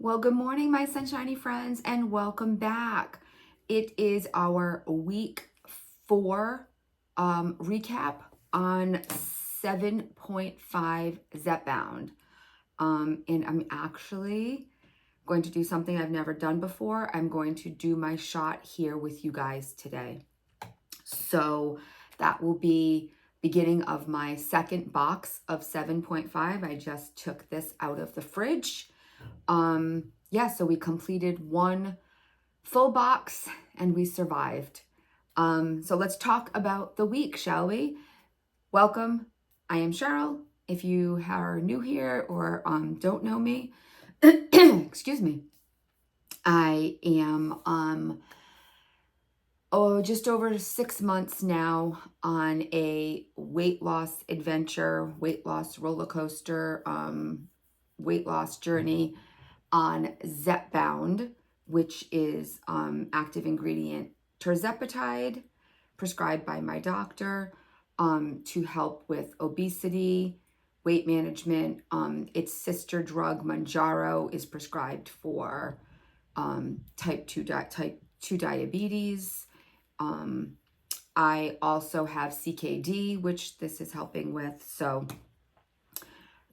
Well, good morning, my sunshiny friends, and welcome back. It is our week 4 recap on 7.5 Zepbound. And I'm actually going to do something I've never done before. I'm going to do my shot here with you guys today. So that will be beginning of my second box of 7.5. I just took this out of the fridge. Yeah, so we completed one full box and we survived. So let's talk about the week, shall we? Welcome. I am Cheryl. If you are new here or don't know me, excuse me, I am just over 6 months now on a weight loss adventure, weight loss roller coaster, weight loss journey on Zepbound, which is active ingredient tirzepatide, prescribed by my doctor to help with obesity, weight management. Its sister drug, Manjaro, is prescribed for type 2 diabetes. I also have CKD, which this is helping with. So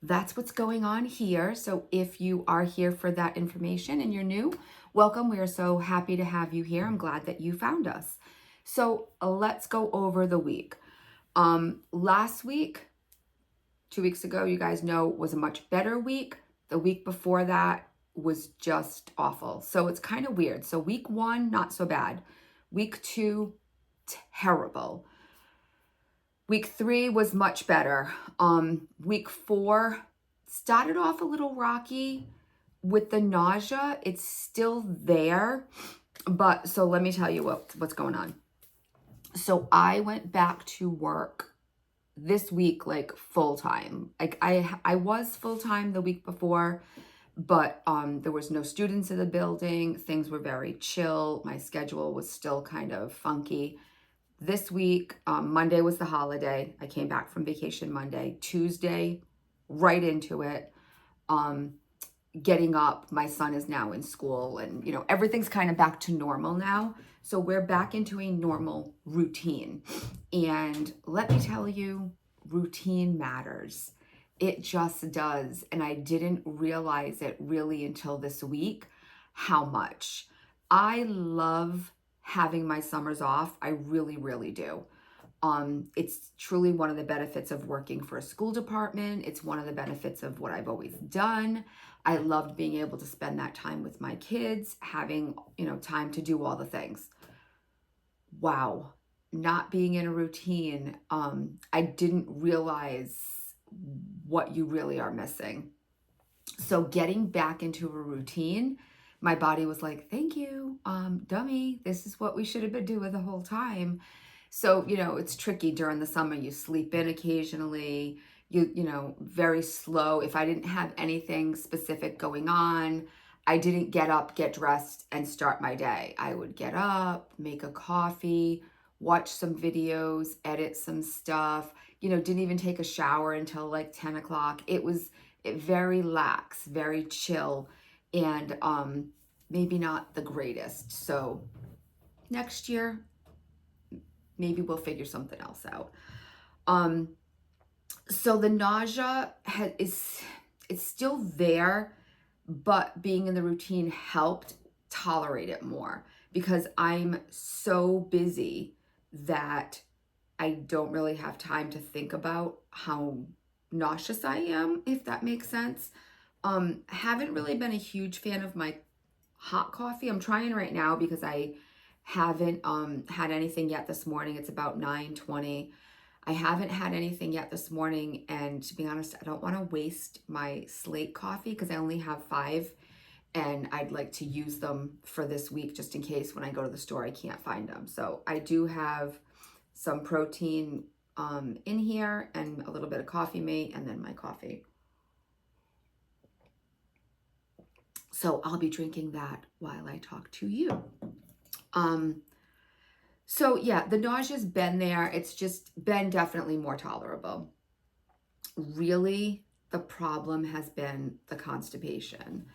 that's what's going on here. So if you are here for that information and you're new, welcome. We are so happy to have you here. I'm glad that you found us. So let's go over the week. Last week, 2 weeks ago, you guys know, was a much better week. The week before that was just awful. So it's kind of weird. So week 1, not so bad. Week 2, terrible. Week 3 was much better. Week 4 started off a little rocky with the nausea. It's still there, but so let me tell you what's going on. So I went back to work this week, like full time. Like I was full time the week before, but there was no students in the building. Things were very chill. My schedule was still kind of funky. This week, Monday was the holiday. I came back from vacation Monday. Tuesday, right into it. Getting up, my son is now in school and, everything's kind of back to normal now. So we're back into a normal routine. And let me tell you, routine matters. It just does. And I didn't realize it really until this week, how much. I love having my summers off. I really, really do. It's truly one of the benefits of working for a school department. It's one of the benefits of what I've always done. I loved being able to spend that time with my kids, having, time to do all the things. Wow. Not being in a routine, I didn't realize what you really are missing. So getting back into a routine, my body was like, thank you, dummy. This is what we should have been doing the whole time. So, it's tricky during the summer. You sleep in occasionally, very slow. If I didn't have anything specific going on, I didn't get up, get dressed, and start my day. I would get up, make a coffee, watch some videos, edit some stuff, didn't even take a shower until like 10 o'clock. It was very lax, very chill, and maybe not the greatest. So next year, maybe we'll figure something else out. So the nausea is still there, but being in the routine helped tolerate it more because I'm so busy that I don't really have time to think about how nauseous I am, if that makes sense. Haven't really been a huge fan of my hot coffee. I'm trying right now because I haven't had anything yet this morning. It's about 9:20. I haven't had anything yet this morning, and to be honest, I don't want to waste my slate coffee because I only have 5 and I'd like to use them for this week just in case when I go to the store I can't find them. So I do have some protein in here and a little bit of coffee mate and then my coffee. So I'll be drinking that while I talk to you. So yeah, the nausea's been there. It's just been definitely more tolerable. Really, the problem has been the constipation.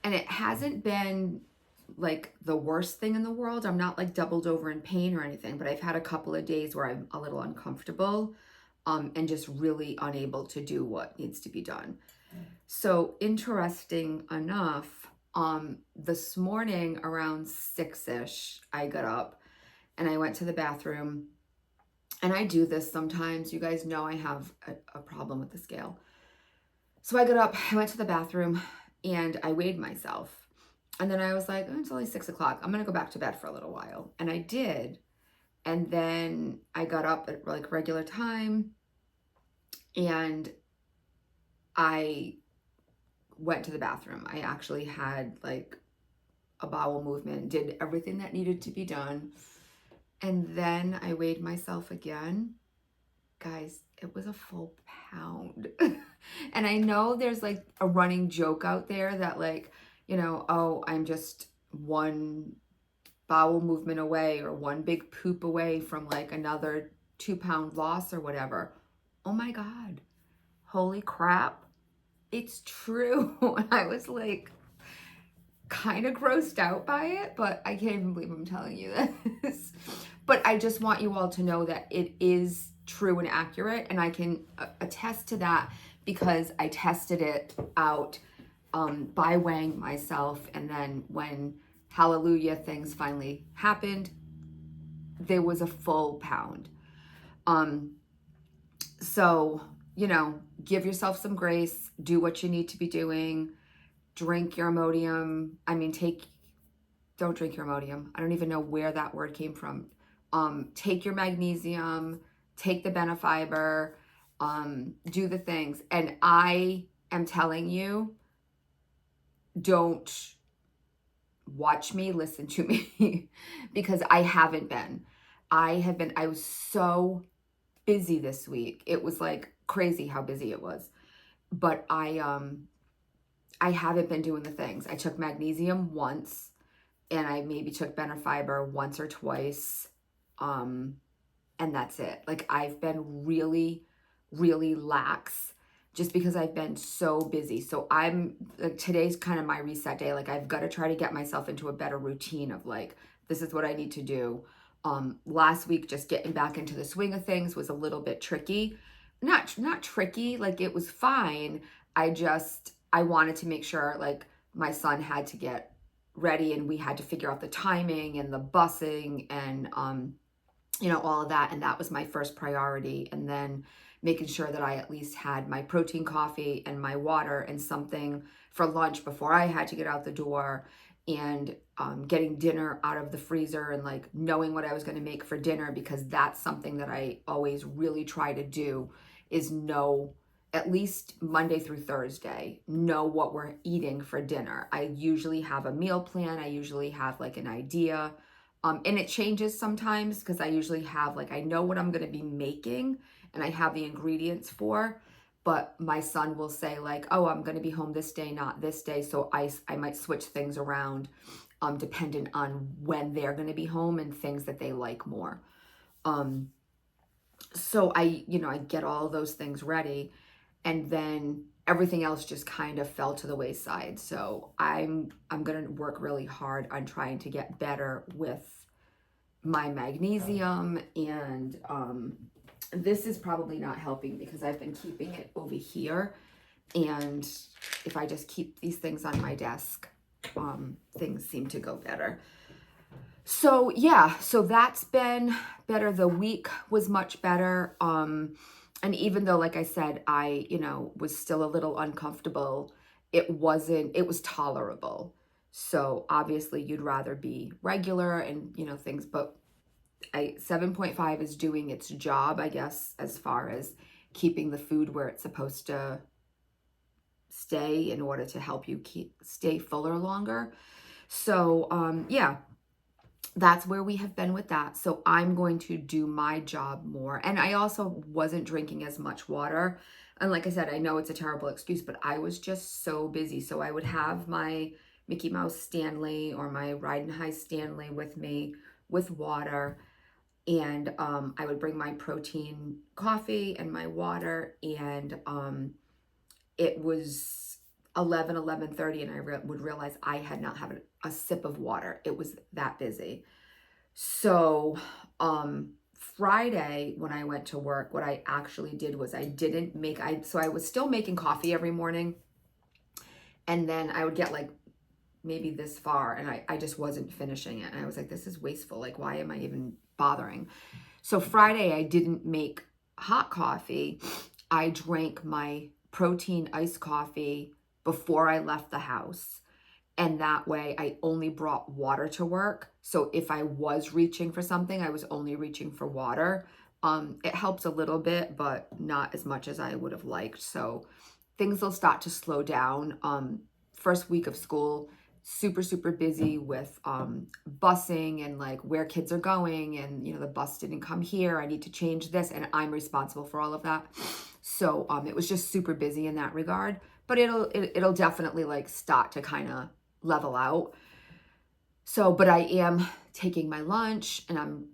And it hasn't been like the worst thing in the world. I'm not like doubled over in pain or anything, but I've had a couple of days where I'm a little uncomfortable, and just really unable to do what needs to be done. So interesting enough, this morning around 6ish, I got up and I went to the bathroom. And I do this sometimes. You guys know I have a problem with the scale. So I got up, I went to the bathroom, and I weighed myself. And then I was like, oh, it's only 6 o'clock. I'm going to go back to bed for a little while. And I did. And then I got up at like regular time, and I went to the bathroom. I actually had like a bowel movement, did everything that needed to be done. And then I weighed myself again. Guys, it was a full pound. And I know there's like a running joke out there that like, oh, I'm just one bowel movement away or one big poop away from like another 2-pound loss or whatever. Oh my God. Holy crap. It's true. And I was like kind of grossed out by it, but I can't even believe I'm telling you this. But I just want you all to know that it is true and accurate, and I can attest to that because I tested it out by weighing myself, and then when hallelujah things finally happened, there was a full pound. So give yourself some grace, do what you need to be doing, drink your Imodium. Don't drink your Imodium. I don't even know where that word came from. Take your magnesium, take the Benefiber, do the things. And I am telling you, don't watch me, listen to me, because I haven't been. I was so busy this week. It was like crazy how busy it was. But I haven't been doing the things. I took magnesium once, and I maybe took Benefiber once or twice. And that's it. Like I've been really, really lax just because I've been so busy. So today's kind of my reset day. Like I've got to try to get myself into a better routine of like, this is what I need to do. Last week, just getting back into the swing of things was a little bit tricky. Not tricky, like it was fine. I wanted to make sure like my son had to get ready, and we had to figure out the timing and the busing and all of that, and that was my first priority. And then making sure that I at least had my protein coffee and my water and something for lunch before I had to get out the door, and getting dinner out of the freezer and like knowing what I was going to make for dinner, because that's something that I always really try to do, is know at least Monday through Thursday, know what we're eating for dinner. I usually have a meal plan. I usually have like an idea. And it changes sometimes because I usually have like, I know what I'm going to be making and I have the ingredients for, but my son will say like, oh, I'm going to be home this day, not this day. So I might switch things around dependent on when they're going to be home and things that they like more. So I get all those things ready, and then everything else just kind of fell to the wayside. So I'm going to work really hard on trying to get better with my magnesium, and this is probably not helping because I've been keeping it over here, and if I just keep these things on my desk, things seem to go better. So yeah, so that's been better. The week was much better. And even though, like I said, I, was still a little uncomfortable, it was tolerable. So obviously you'd rather be regular and, things, but 7.5 is doing its job, I guess, as far as keeping the food where it's supposed to stay in order to help you stay fuller longer. So, yeah, that's where we have been with that. So I'm going to do my job more. And I also wasn't drinking as much water. And like I said, I know it's a terrible excuse, but I was just so busy. So I would have my Mickey Mouse Stanley or my Ride and High Stanley with me with water. And I would bring my protein coffee and my water. And it was 11:30, and I would realize I had not had a sip of water. It was that busy. So Friday when I went to work, what I actually did was I was still making coffee every morning, and then I would get like maybe this far, and I just wasn't finishing it. And I was like, this is wasteful. Like, why am I even bothering? So Friday I didn't make hot coffee. I drank my protein iced coffee before I left the house. And that way I only brought water to work. So if I was reaching for something, I was only reaching for water. It helps a little bit, but not as much as I would have liked. So things will start to slow down. First week of school, super, super busy with busing and like where kids are going. And, the bus didn't come here. I need to change this. And I'm responsible for all of that. So it was just super busy in that regard. But it'll definitely like start to kind of level out. So, but I am taking my lunch, and I'm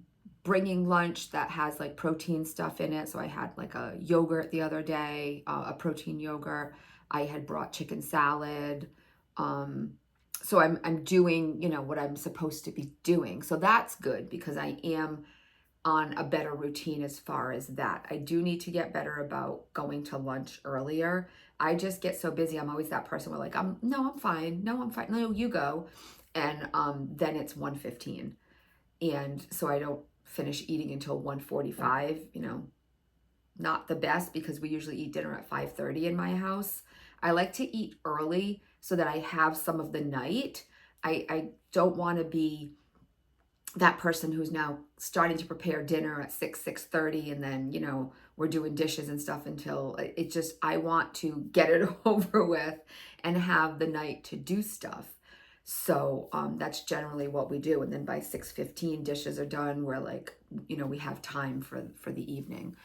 bringing lunch that has like protein stuff in it. So I had like a yogurt the other day, a protein yogurt. I had brought chicken salad. So I'm doing, what I'm supposed to be doing. So that's good because I am on a better routine as far as that. I do need to get better about going to lunch earlier. I just get so busy. I'm always that person where like, no, I'm fine. No, I'm fine. No, you go. And then it's 1:15. And so I don't finish eating until 1:45, not the best because we usually eat dinner at 5:30 in my house. I like to eat early so that I have some of the night. I don't want to be that person who's now starting to prepare dinner at 6:30, and then we're doing dishes and stuff until I want to get it over with and have the night to do stuff. So that's generally what we do, and then by 6:15 dishes are done. We're like, we have time for the evening.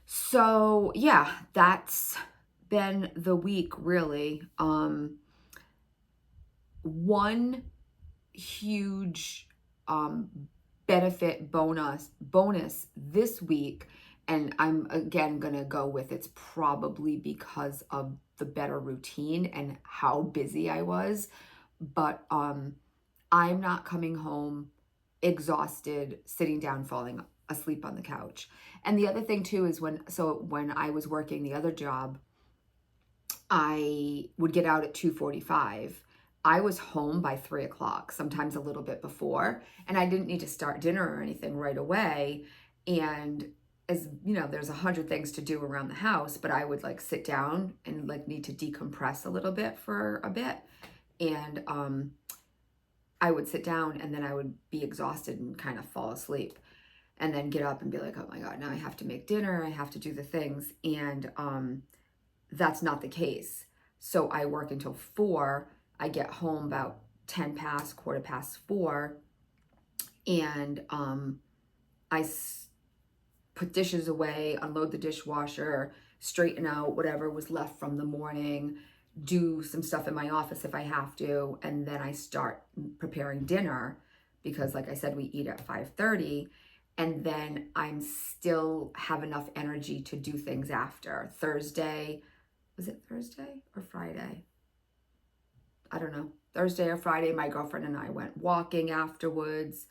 So yeah, that's been the week really. One huge benefit bonus this week, and I'm again gonna go with it's probably because of the better routine and how busy I was, but I'm not coming home exhausted, sitting down, falling asleep on the couch. And the other thing too is when I was working the other job, I would get out at 2:45. I was home by 3 o'clock, sometimes a little bit before, and I didn't need to start dinner or anything right away. And as there's 100 things to do around the house, but I would like sit down and like need to decompress a little bit for a bit. And I would sit down and then I would be exhausted and kind of fall asleep and then get up and be like, oh my God, now I have to make dinner. I have to do the things. And that's not the case. So I work until 4. I get home about 10 past, 4:15, and put dishes away, unload the dishwasher, straighten out whatever was left from the morning, do some stuff in my office if I have to, and then I start preparing dinner because, like I said, we eat at 5:30, and then I'm still have enough energy to do things after. Thursday, was it Thursday or Friday? I don't know. Thursday or Friday, my girlfriend and I went walking afterwards.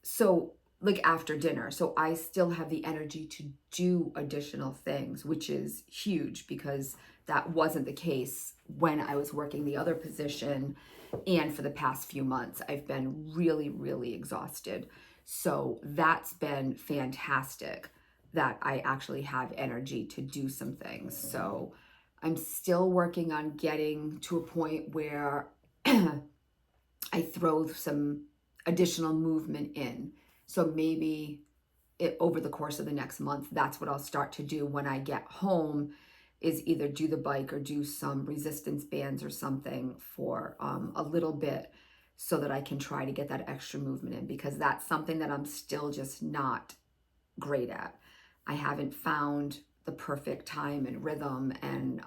So like after dinner. So I still have the energy to do additional things, which is huge because that wasn't the case when I was working the other position. And for the past few months, I've been really, really exhausted. So that's been fantastic that I actually have energy to do some things. So I'm still working on getting to a point where I throw some additional movement in. So maybe over the course of the next month, that's what I'll start to do when I get home, is either do the bike or do some resistance bands or something for a little bit so that I can try to get that extra movement in, because that's something that I'm still just not great at. I haven't found the perfect time and rhythm and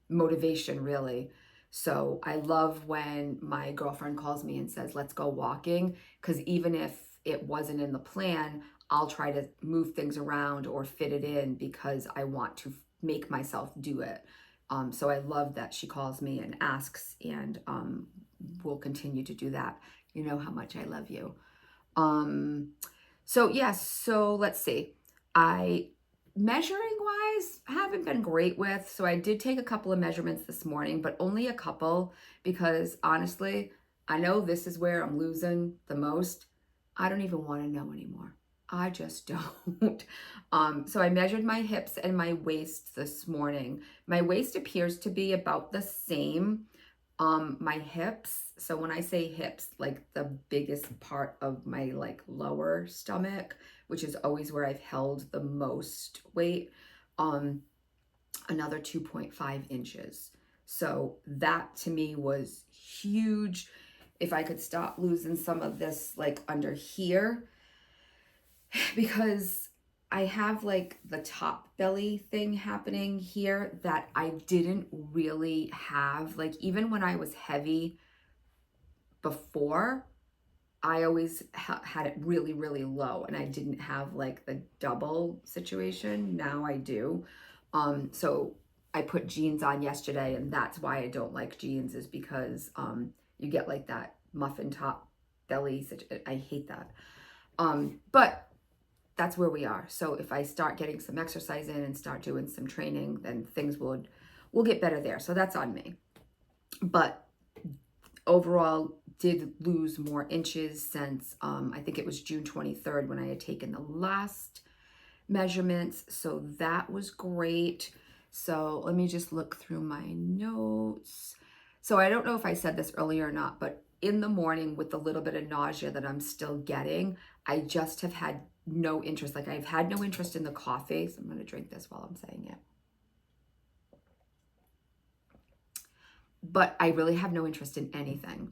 motivation really. So I love when my girlfriend calls me and says, let's go walking, because even if it wasn't in the plan, I'll try to move things around or fit it in because I want to make myself do it. So I love that she calls me and asks, and we'll continue to do that. You know how much I love you. So yeah, so let's see. I measuring wise haven't been great with. So I did take a couple of measurements this morning, but only a couple because honestly, I know this is where I'm losing the most. I don't even want to know anymore. I just don't. So I measured my hips and my waist this morning. My waist appears to be about the same. My hips, so when I say hips, like the biggest part of my like lower stomach, which is always where I've held the most weight, um, another 2.5 inches. So that to me was huge. If I could stop losing some of this like under here, because I have like the top belly thing happening here that I didn't really have. Like even when I was heavy before, I always had it really, really low and I didn't have like the double situation. Now I do. So I put jeans on yesterday and that's why I don't like jeans is because you get like that muffin top belly. I hate that. But that's where we are. So if I start getting some exercise in and start doing some training, then things will get better there. So that's on me. But overall, did lose more inches since I think it was June 23rd when I had taken the last measurements. So that was great. So let me just look through my notes. So I don't know if I said this earlier or not, but in the morning with the little bit of nausea that I'm still getting, I just have had no interest. Like I've had no interest in the coffee. So I'm going to drink this while I'm saying it. But I really have no interest in anything.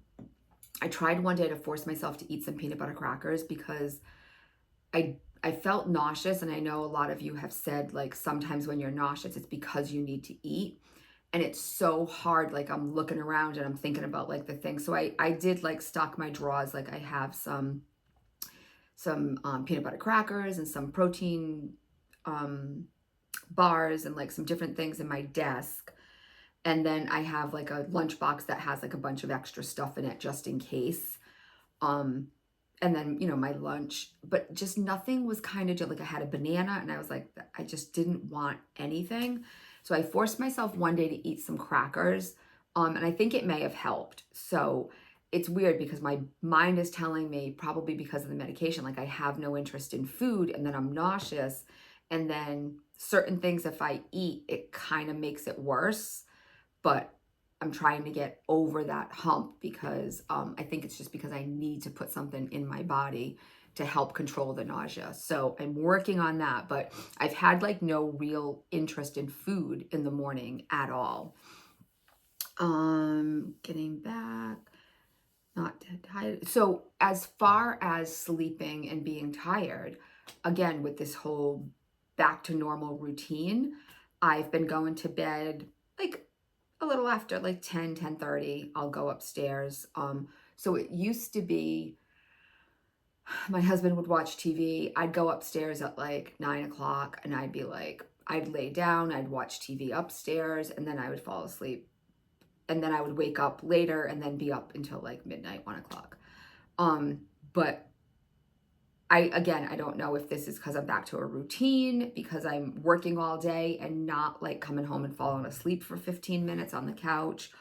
I tried one day to force myself to eat some peanut butter crackers because I felt nauseous, and I know a lot of you have said like sometimes when you're nauseous it's because you need to eat, and it's so hard. Like I'm looking around and I'm thinking about like the thing. So I did like stock my drawers. Like I have some peanut butter crackers and some protein bars and like some different things in my desk. And then I have like a lunchbox that has like a bunch of extra stuff in it just in case. And then, you know, my lunch, but just nothing was kind of like I had a banana and I was like, I just didn't want anything. So I forced myself one day to eat some crackers. And I think it may have helped. So it's weird because my mind is telling me, probably because of the medication, like I have no interest in food and then I'm nauseous. And then certain things, if I eat, it kind of makes it worse. But I'm trying to get over that hump because I think it's just because I need to put something in my body to help control the nausea. So I'm working on that, but I've had like no real interest in food in the morning at all. Getting back, not tired. So as far as sleeping and being tired, again, with this whole back to normal routine, I've been going to bed like a little after like 10:30. I'll go upstairs. So it used to be my husband would watch TV. I'd go upstairs at like 9 o'clock and I'd be like, I'd lay down, I'd watch TV upstairs, and then I would fall asleep. And then I would wake up later and then be up until like midnight, 1 o'clock. But I don't know if this is because I'm back to a routine, because I'm working all day and not like coming home and falling asleep for 15 minutes on the couch,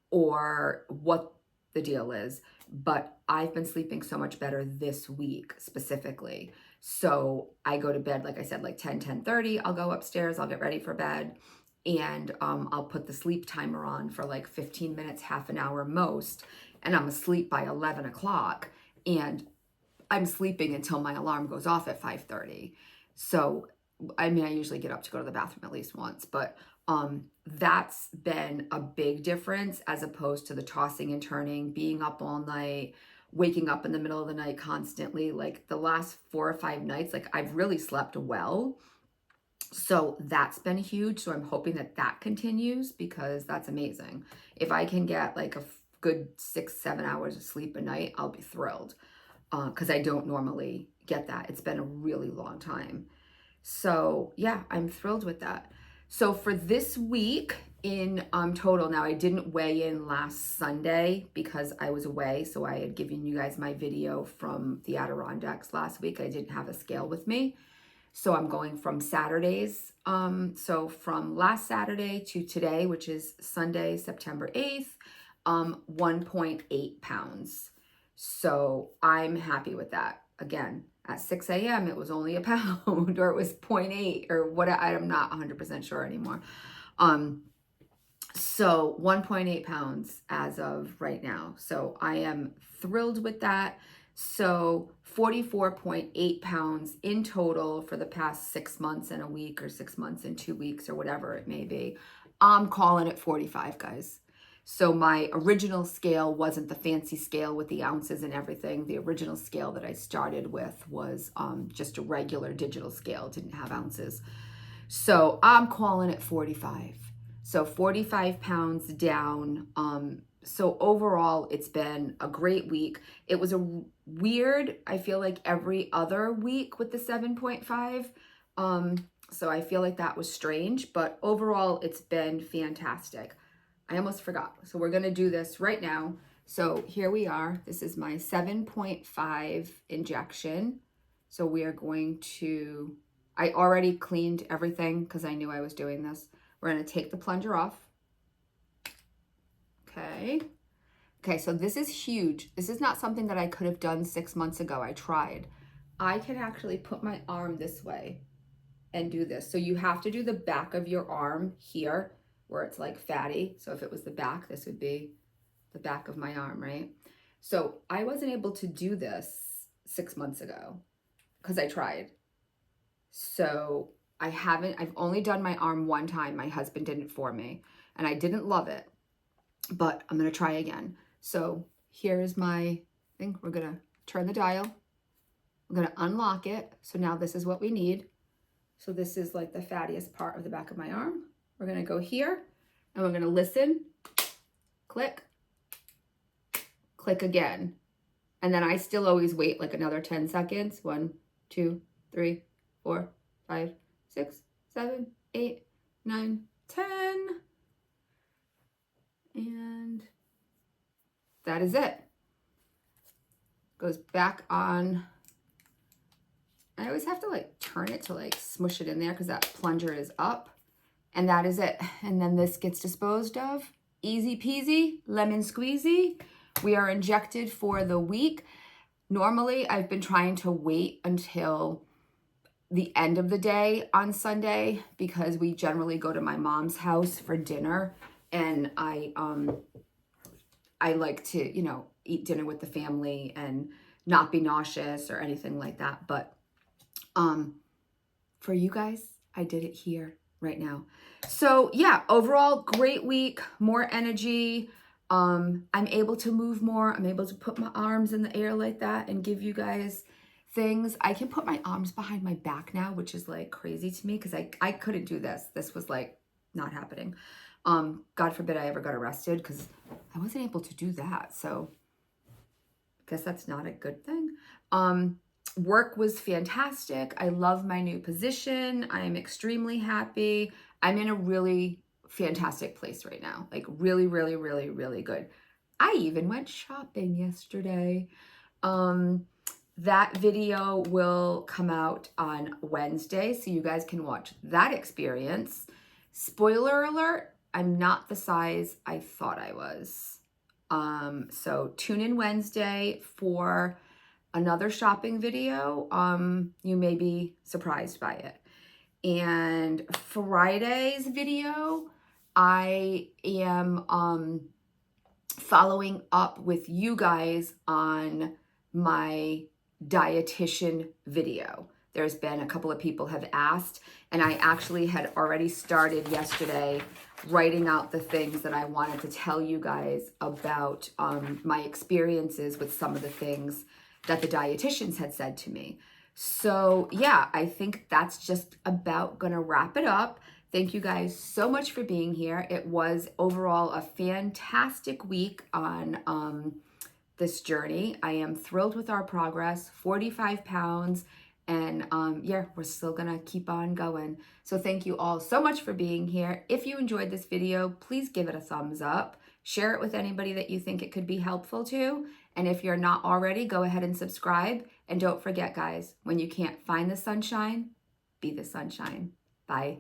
or what the deal is. But I've been sleeping so much better this week specifically. So I go to bed, like I said, like 10:30. I'll go upstairs, I'll get ready for bed, and I'll put the sleep timer on for like 15 minutes, half an hour most, and I'm asleep by 11 o'clock. And I'm sleeping until my alarm goes off at 5:30. So, I mean, I usually get up to go to the bathroom at least once, but that's been a big difference as opposed to the tossing and turning, being up all night, waking up in the middle of the night constantly. Like the last 4 or 5 nights, like I've really slept well. So that's been huge. So I'm hoping that that continues because that's amazing. If I can get like a good 6-7 hours of sleep a night, I'll be thrilled. Because I don't normally get that. It's been a really long time. So yeah, I'm thrilled with that. So for this week in total, now I didn't weigh in last Sunday because I was away. So I had given you guys my video from the Adirondacks last week. I didn't have a scale with me. So I'm going from Saturdays. So from last Saturday to today, which is Sunday, September 8th, 1.8 pounds. So I'm happy with that. Again, at 6 a.m. it was only a pound, or it was 0.8 or what, I'm not 100% sure anymore. So 1.8 pounds as of right now. So I am thrilled with that. So 44.8 pounds in total for the past 6 months and a week, or 6 months and 2 weeks, or whatever it may be. I'm calling it 45, guys. So my original scale wasn't the fancy scale with the ounces and everything. The original scale that I started with was just a regular digital scale, didn't have ounces. So I'm calling it 45. So 45 pounds down. So overall, it's been a great week. It was a weird, I feel like, every other week with the 7.5. So I feel like that was strange, but overall, it's been fantastic. I almost forgot. So we're going to do this right now. So here we are. This is my 7.5 injection. So we are going to, I already cleaned everything because I knew I was doing this. We're going to take the plunger off. Okay. Okay, so this is huge. This is not something that I could have done 6 months ago. I tried. I can actually put my arm this way and do this. So you have to do the back of your arm here where it's like fatty. So if it was the back, this would be the back of my arm, right? So I wasn't able to do this 6 months ago because I tried. So I've only done my arm one time. My husband did it for me and I didn't love it, but I'm going to try again. So here's my thing. We're going to turn the dial. I'm going to unlock it. So now this is what we need. So this is like the fattiest part of the back of my arm. We're going to go here and we're going to listen, click, click again. And then I still always wait like another 10 seconds. 1, 2, 3, 4, 5, 6, 7, 8, 9, 10. And that is it. Goes back on. I always have to like turn it to like smush it in there because that plunger is up. And that is it. And then this gets disposed of. Easy peasy, lemon squeezy. We are injected for the week. Normally, I've been trying to wait until the end of the day on Sunday because we generally go to my mom's house for dinner. And I like to, eat dinner with the family and not be nauseous or anything like that. But for you guys, I did it here right now. So yeah, overall, great week, more energy. I'm able to move more. I'm able to put my arms in the air like that and give you guys things. I can put my arms behind my back now, which is like crazy to me because I couldn't do this. This was like not happening. God forbid I ever got arrested because I wasn't able to do that. So I guess that's not a good thing. Work was fantastic. I love my new position. I am extremely happy. I'm in a really fantastic place right now. Like really, really, really, really good. I even went shopping yesterday. That video will come out on Wednesday, so you guys can watch that experience. Spoiler alert, I'm not the size I thought I was. So tune in Wednesday for another shopping video. You may be surprised by it. And Friday's video, I am following up with you guys on my dietitian video. There's been a couple of people have asked, and I actually had already started yesterday writing out the things that I wanted to tell you guys about my experiences with some of the things that the dietitians had said to me. So yeah, I think that's just about gonna wrap it up. Thank you guys so much for being here. It was overall a fantastic week on this journey. I am thrilled with our progress, 45 pounds, And yeah, we're still gonna keep on going. So thank you all so much for being here. If you enjoyed this video, please give it a thumbs up. Share it with anybody that you think it could be helpful to. And if you're not already, go ahead and subscribe. And don't forget, guys, when you can't find the sunshine, be the sunshine. Bye.